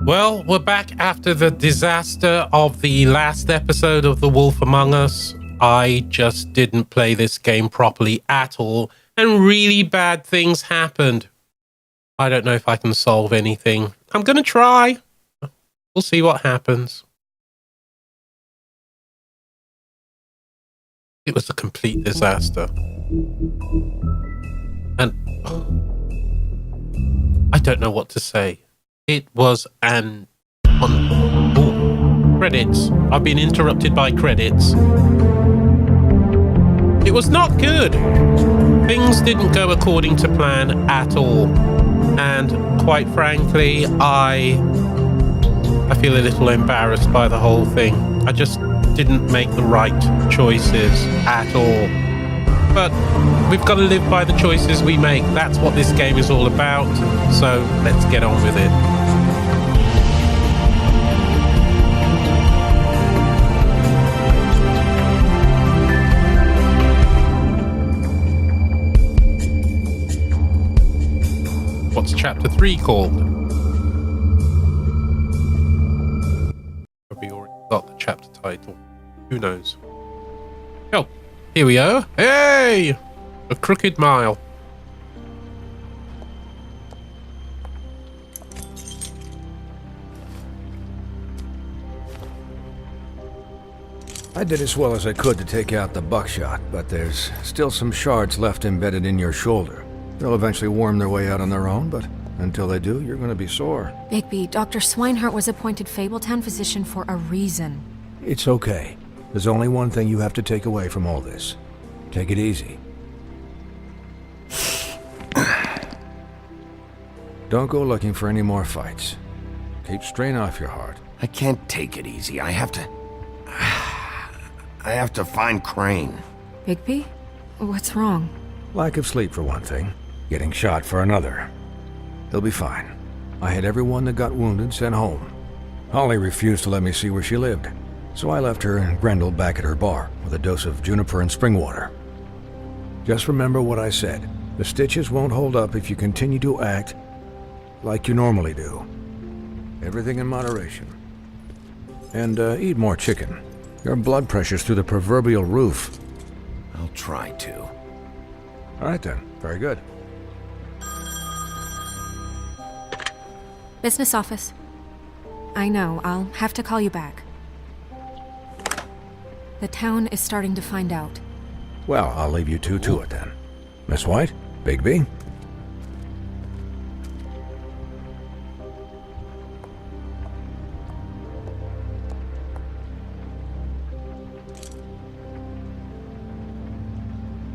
Well, we're back after the disaster of the last episode of The Wolf Among Us. I just didn't play this game properly at all, and really bad things happened. I don't know if I can solve anything. I'm going to try. We'll see what happens. It was a complete disaster. And I don't know what to say. It was credits. I've been interrupted by credits. It was not good. Things didn't go according to plan at all. And quite frankly, I feel a little embarrassed by the whole thing. I just didn't make the right choices at all. But we've got to live by the choices we make. That's what this game is all about. So let's get on with it. What's chapter 3 called? Have we already got the chapter title? Who knows? Oh, here we are. Hey! A Crooked Mile. I did as well as I could to take out the buckshot, but there's still some shards left embedded in your shoulder. They'll eventually worm their way out on their own, but until they do, you're going to be sore. Bigby, Dr. Swinehart was appointed Fabletown physician for a reason. It's okay. There's only one thing you have to take away from all this. Take it easy. Don't go looking for any more fights. Keep strain off your heart. I can't take it easy. I have to find Crane. Bigby? What's wrong? Lack of sleep for one thing. Getting shot for another. He'll be fine. I had everyone that got wounded sent home. Holly refused to let me see where she lived, so I left her and Grendel back at her bar with a dose of juniper and spring water. Just remember what I said. The stitches won't hold up if you continue to act like you normally do. Everything in moderation. And eat more chicken. Your blood pressure's through the proverbial roof. I'll try to. All right then. Very good. Business office. I know, I'll have to call you back. The town is starting to find out. Well, I'll leave you two to it then. Miss White? Bigby?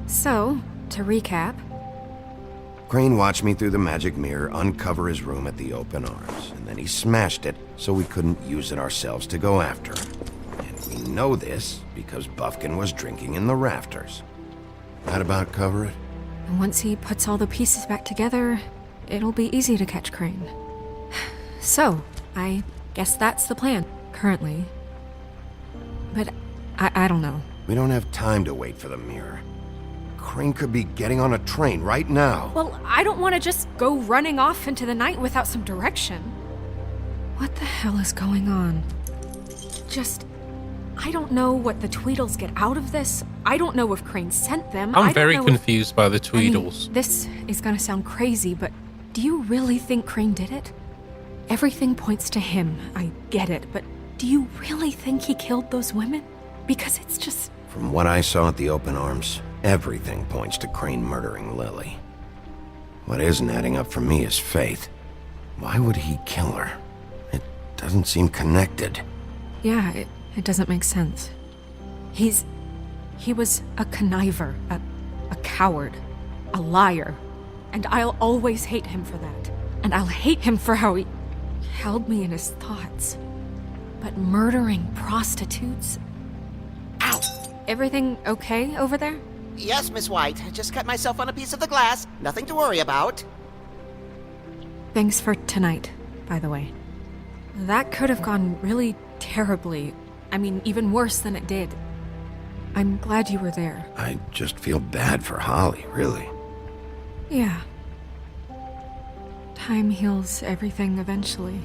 So, to recap, Crane watched me through the magic mirror uncover his room at the Open Arms, and then he smashed it so we couldn't use it ourselves to go after him. And we know this because Bufkin was drinking in the rafters. That about cover it? and once he puts all the pieces back together, it'll be easy to catch Crane. So, I guess that's the plan, currently. But I don't know. We don't have time to wait for the mirror. Crane could be getting on a train right now. Well, I don't want to just go running off into the night without some direction. What the hell is going on? I don't know what the Tweedles get out of this. I don't know if Crane sent them. I'm very confused by the Tweedles. I mean, this is gonna sound crazy, but do you really think Crane did it? Everything points to him. I get it, but do you really think he killed those women? Because it's just... From what I saw at the Open Arms, everything points to Crane murdering Lily. What isn't adding up for me is Faith. Why would he kill her? It doesn't seem connected. Yeah, it doesn't make sense. He was a conniver, a coward, a liar. And I'll always hate him for that. And I'll hate him for how he held me in his thoughts. But murdering prostitutes? Ow! Everything okay over there? Yes, Miss White. I just cut myself on a piece of the glass. Nothing to worry about. Thanks for tonight, by the way. That could have gone really terribly. I mean, even worse than it did. I'm glad you were there. I just feel bad for Holly, really. Yeah. Time heals everything eventually.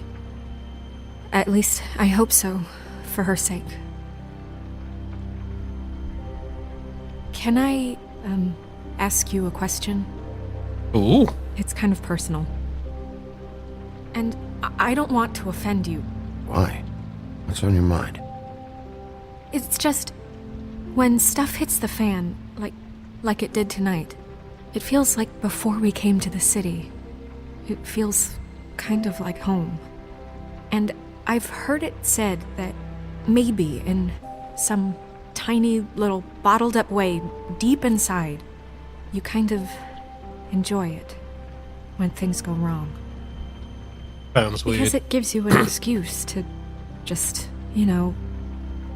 At least, I hope so, for her sake. Can I, ask you a question? Ooh. It's kind of personal. And I don't want to offend you. Why? What's on your mind? It's just, when stuff hits the fan, like it did tonight, it feels like before we came to the city. It feels kind of like home. And I've heard it said that maybe in some tiny little bottled up way deep inside, you kind of enjoy it when things go wrong. Sounds weird. Because it gives you an excuse to just,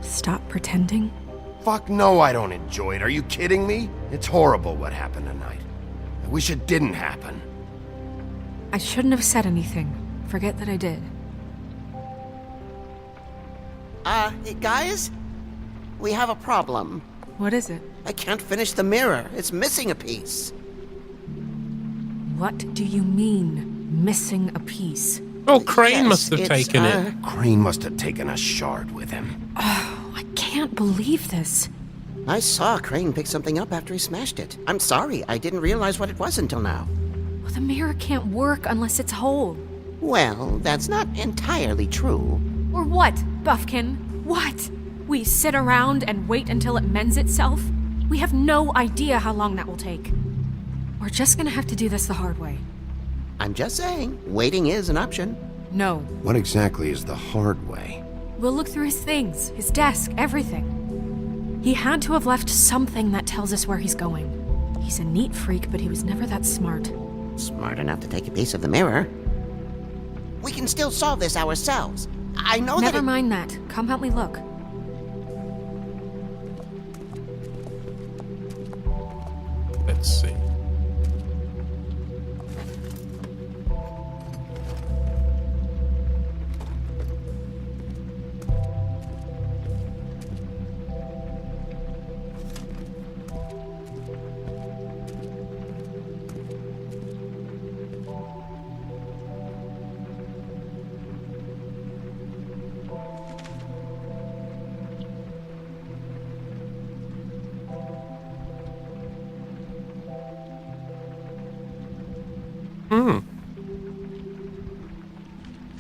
stop pretending. Fuck no, I don't enjoy it. Are you kidding me? It's horrible what happened tonight. I wish it didn't happen. I shouldn't have said anything. Forget that I did. Hey, guys? We have a problem. What is it? I can't finish the mirror. It's missing a piece. What do you mean, missing a piece? Oh, Crane Yes, must have it's, taken it. Crane must have taken a shard with him. I can't believe this. I saw Crane pick something up after he smashed it. I'm sorry, I didn't realize what it was until now. Well, the mirror can't work unless it's whole. Well, that's not entirely true. Or what, Buffkin? What? We sit around and wait until it mends itself? We have no idea how long that will take. We're just gonna have to do this the hard way. I'm just saying, waiting is an option. No. What exactly is the hard way? We'll look through his things, his desk, everything. He had to have left something that tells us where he's going. He's a neat freak, but he was never that smart. Smart enough to take a piece of the mirror. We can still solve this ourselves. I know Never that mind that. Come help me look. Let's see.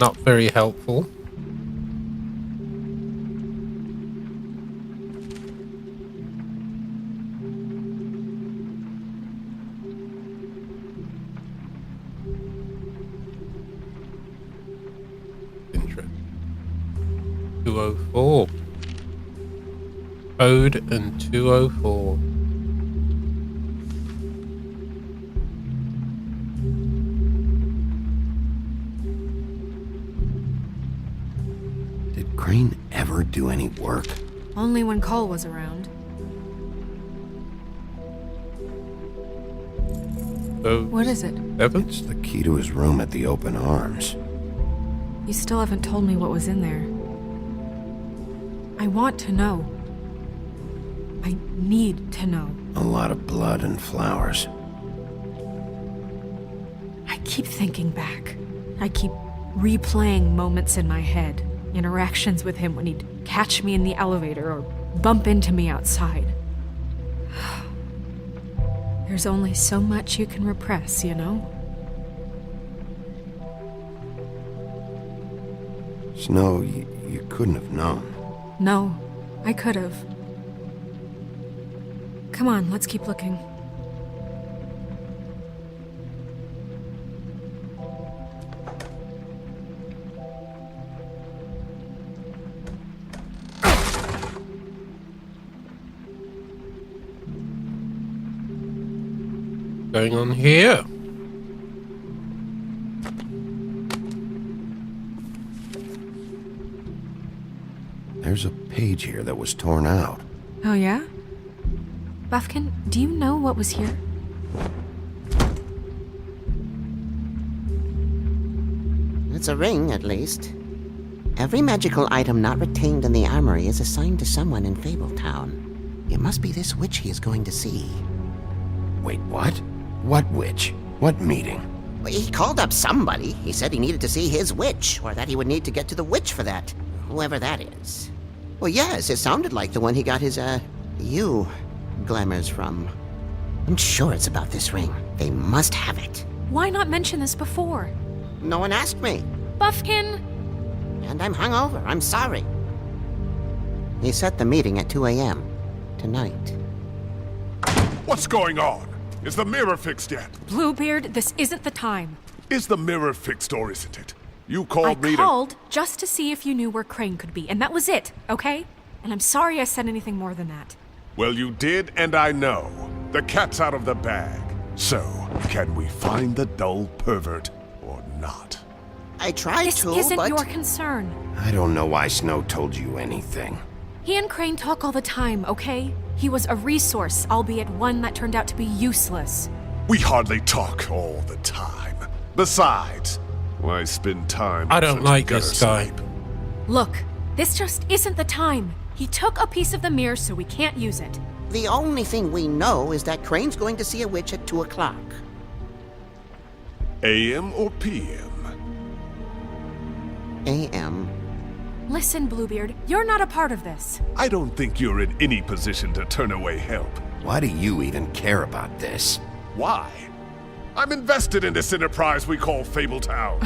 Not very helpful. Interesting. 204. Code and 204. Did Crane ever do any work? Only when Cole was around. So, What is it? 7? It's the key to his room at the Open Arms. You still haven't told me what was in there. I want to know. I need to know. A lot of blood and flowers. I keep thinking back. I keep replaying moments in my head. Interactions with him when he'd catch me in the elevator or bump into me outside. There's only so much you can repress, you know? Snow, you couldn't have known. No, I could have. Come on, let's keep looking. Going on here? There's a page here that was torn out. Oh, yeah? Buffkin, do you know what was here? it's a ring, at least. Every magical item not retained in the armory is assigned to someone in Fabletown. It must be this witch he is going to see. Wait, what? What witch? What meeting? He called up somebody. He said he needed to see his witch, or that he would need to get to the witch for that. Whoever that is. Well, yes, it sounded like the one he got his, you glamours from. I'm sure it's about this ring. They must have it. Why not mention this before? No one asked me. Buffkin! And I'm hungover. I'm sorry. He set the meeting at 2 a.m. tonight. What's going on? Is the mirror fixed yet? Bluebeard, this isn't the time. Is the mirror fixed or isn't it? You I called me to... called just to see if you knew where Crane could be, and that was it, okay? And I'm sorry I said anything more than that. Well, you did, and I know. The cat's out of the bag. So, can we find the dull pervert or not? I tried This to, isn't but... your concern. I don't know why Snow told you anything. He and Crane talk all the time, okay? He was a resource, albeit one that turned out to be useless. We hardly talk all the time. Besides, why spend time... I with don't such like gutter this guy. snipe? Look, this just isn't the time. He took a piece of the mirror, so we can't use it. The only thing we know is that Crane's going to see a witch at 2 o'clock. AM or PM? A.M. Listen, Bluebeard, you're not a part of this. I don't think you're in any position to turn away help. Why do you even care about this? Why? I'm invested in this enterprise we call Fabletown.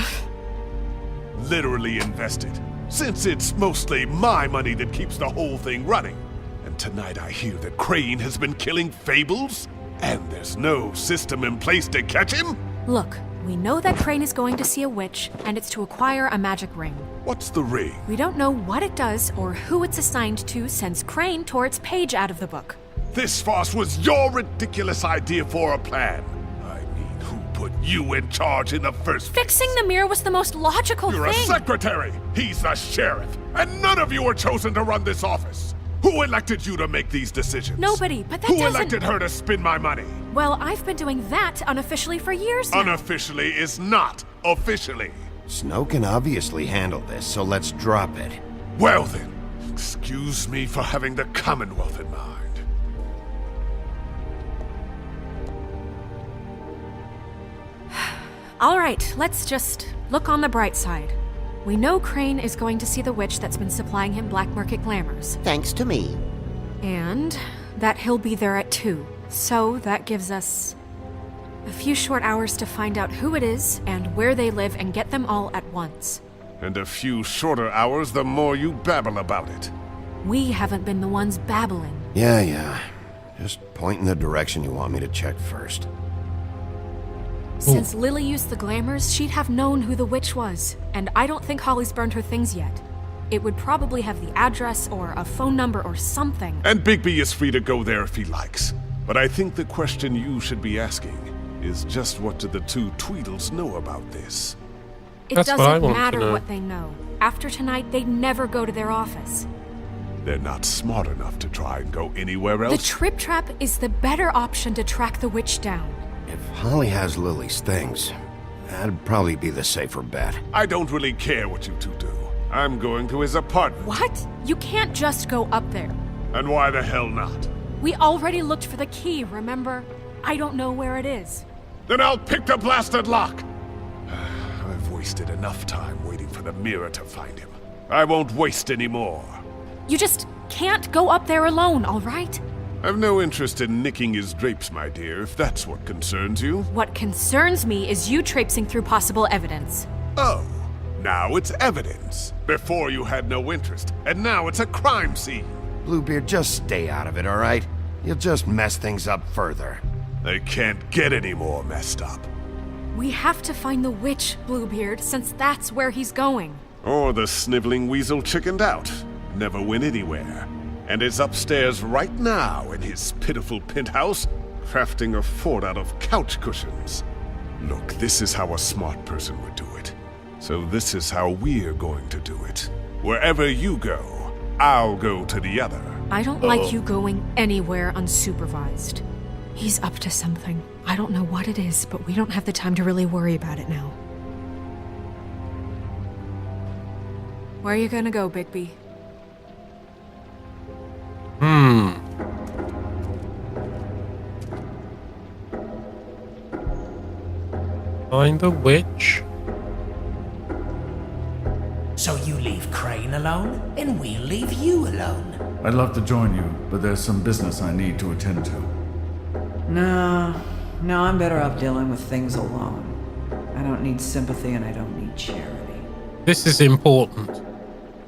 Literally invested, since it's mostly my money that keeps the whole thing running. And tonight I hear that Crane has been killing fables, and there's no system in place to catch him? Look, we know that Crane is going to see a witch, and it's to acquire a magic ring. What's the ring? We don't know what it does or who it's assigned to since Crane tore its page out of the book. This farce was your ridiculous idea for a plan. I mean, who put you in charge in the first place? Fixing the mirror was the most logical You're a thing. secretary! He's the sheriff! And none of you were chosen to run this office! Who elected you to make these decisions? Nobody, but that Who doesn't... elected her to spend my money? Well, I've been doing that unofficially for years now. Unofficially is not officially. Snow can obviously handle this, so let's drop it. Well then, excuse me for having the Commonwealth in mind. All right, let's just look on the bright side. We know Crane is going to see the witch that's been supplying him black market glamours. Thanks to me. And that he'll be there at 2. So that gives us a few short hours to find out who it is and where they live and get them all at once. And a few shorter hours the more you babble about it. We haven't been the ones babbling. Yeah. Just point in the direction you want me to check first. Since Lily used the glamours, she'd have known who the witch was. And I don't think Holly's burned her things yet. It would probably have the address or a phone number or something. And Bigby is free to go there if he likes. But I think the question you should be asking is just what do the two Tweedles know about this? It That's what I doesn't want to matter know. what they know. After tonight, they'd never go to their office. They're not smart enough to try and go anywhere The else. Trip Trap is the better option to track the witch down. If Holly has Lily's things, that'd probably be the safer bet. I don't really care what you two do. I'm going to his apartment. What? You can't just go up there. And why the hell not? We already looked for the key, remember? I don't know where it is. Then I'll pick the blasted lock! I've wasted enough time waiting for the mirror to find him. I won't waste any more. You just can't go up there alone, all right? I've no interest in nicking his drapes, my dear, if that's what concerns you. What concerns me is you traipsing through possible evidence. Oh, now it's evidence. Before you had no interest, and now it's a crime scene. Bluebeard, just stay out of it, all right? You'll just mess things up further. They can't get any more messed up. We have to find the witch, Bluebeard, since that's where he's going. Or the sniveling weasel chickened out, never went anywhere, and is upstairs right now in his pitiful penthouse, crafting a fort out of couch cushions. Look, this is how a smart person would do it. So this is how we're going to do it. Wherever you go, I'll go to the other. I don't like you going anywhere unsupervised. He's up to something. I don't know what it is, but we don't have the time to really worry about it now. Where are you gonna go, Bigby? Find the witch. So you leave Crane alone, and we'll leave you alone. I'd love to join you, but there's some business I need to attend to. No, I'm better off dealing with things alone. I don't need sympathy and I don't need charity. This is important.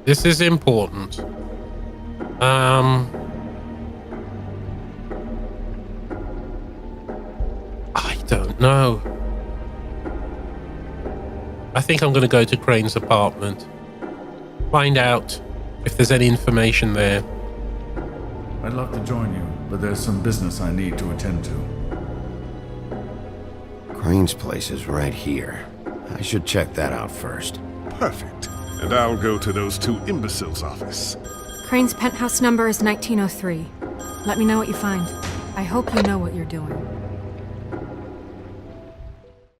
This is important. I don't know. I think I'm going to go to Crane's apartment. Find out if there's any information there. I'd love to join you, but there's some business I need to attend to. Crane's place is right here. I should check that out first. Perfect. And I'll go to those two imbeciles' office. Crane's penthouse number is 1903. Let me know what you find. I hope you know what you're doing.